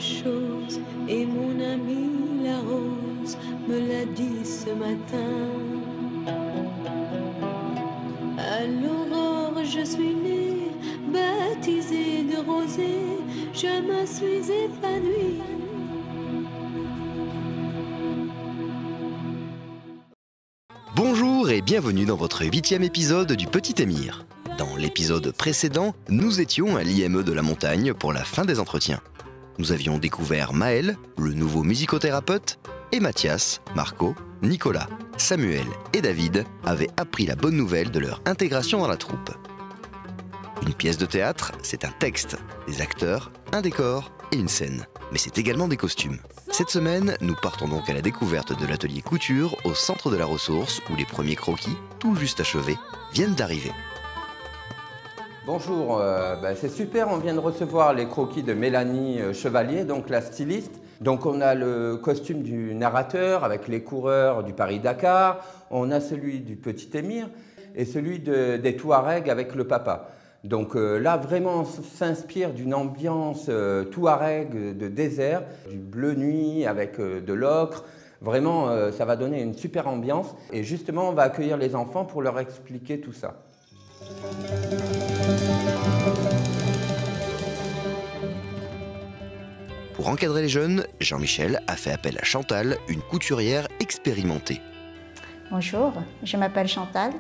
chose et mon amie la rose me l'a dit ce matin. À l'aurore je suis née, baptisée de rosée, je me suis épanouie. Bonjour et bienvenue dans votre 8e épisode du Petit Émir. Dans l'épisode précédent, nous étions à l'IME de la montagne pour la fin des entretiens. Nous avions découvert Maël, le nouveau musicothérapeute, et Mathias, Marco, Nicolas, Samuel et David avaient appris la bonne nouvelle de leur intégration dans la troupe. Une pièce de théâtre, c'est un texte, des acteurs, un décor et une scène. Mais c'est également des costumes. Cette semaine, nous partons donc à la découverte de l'atelier couture au centre de la ressource où les premiers croquis, tout juste achevés, viennent d'arriver. Bonjour, c'est super, on vient de recevoir les croquis de Mélanie Chevalier, donc la styliste. Donc on a le costume du narrateur avec les coureurs du Paris-Dakar, on a celui du Petit Émir et celui des Touaregs avec le papa. Donc là vraiment on s'inspire d'une ambiance Touareg de désert, du bleu nuit avec de l'ocre. Vraiment ça va donner une super ambiance et justement on va accueillir les enfants pour leur expliquer tout ça. Pour encadrer les jeunes, Jean-Michel a fait appel à Chantal, une couturière expérimentée. Bonjour, je m'appelle Chantal,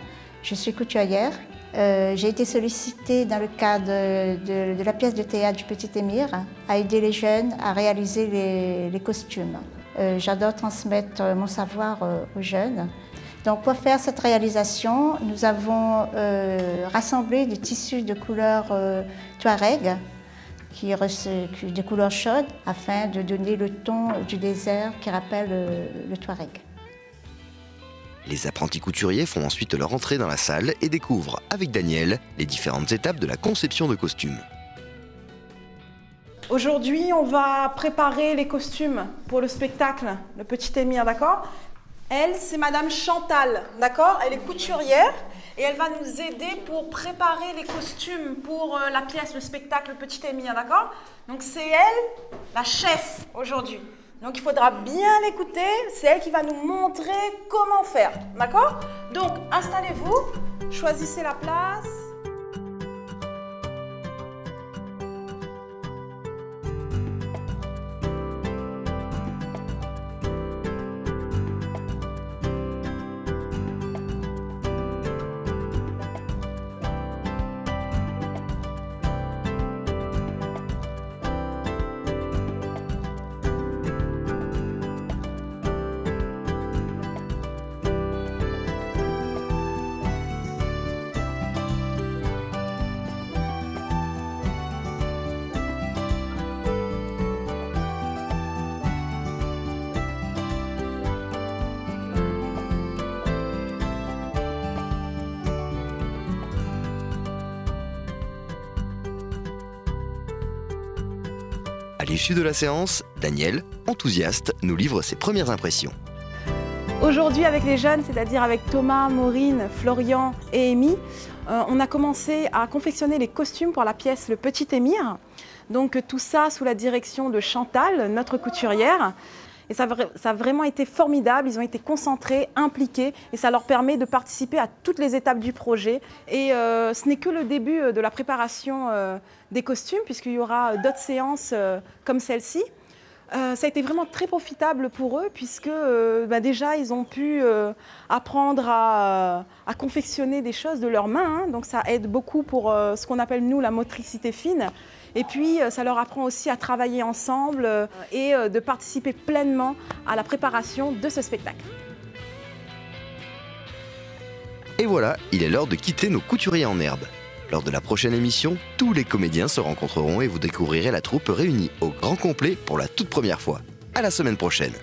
je suis couturière. J'ai été sollicitée dans le cadre de la pièce de théâtre du Petit Émir à aider les jeunes à réaliser les costumes. J'adore transmettre mon savoir aux jeunes. Donc pour faire cette réalisation, nous avons rassemblé des tissus de couleur Touareg, des couleurs chaudes, afin de donner le ton du désert qui rappelle le Touareg. Les apprentis couturiers font ensuite leur entrée dans la salle et découvrent, avec Daniel, les différentes étapes de la conception de costumes. Aujourd'hui, on va préparer les costumes pour le spectacle, le Petit Émir, d'accord ? Elle, c'est Madame Chantal, d'accord ? Elle est couturière et elle va nous aider pour préparer les costumes pour la pièce, le spectacle, le Petit Émir, d'accord ? Donc c'est elle, la chef, aujourd'hui. Donc il faudra bien l'écouter, c'est elle qui va nous montrer comment faire, d'accord? Donc installez-vous, choisissez la place. À l'issue de la séance, Daniel, enthousiaste, nous livre ses premières impressions. Aujourd'hui avec les jeunes, c'est-à-dire avec Thomas, Maureen, Florian et Amy, on a commencé à confectionner les costumes pour la pièce Le Petit Émir. Donc tout ça sous la direction de Chantal, notre couturière. Et ça a vraiment été formidable, ils ont été concentrés, impliqués et ça leur permet de participer à toutes les étapes du projet. Et ce n'est que le début de la préparation des costumes puisqu'il y aura d'autres séances comme celle-ci. Ça a été vraiment très profitable pour eux puisque déjà ils ont pu apprendre à confectionner des choses de leurs mains. Donc ça aide beaucoup pour ce qu'on appelle nous la motricité fine. Et puis ça leur apprend aussi à travailler ensemble et de participer pleinement à la préparation de ce spectacle. Et voilà, il est l'heure de quitter nos couturiers en herbe. Lors de la prochaine émission, tous les comédiens se rencontreront et vous découvrirez la troupe réunie au grand complet pour la toute première fois. À la semaine prochaine.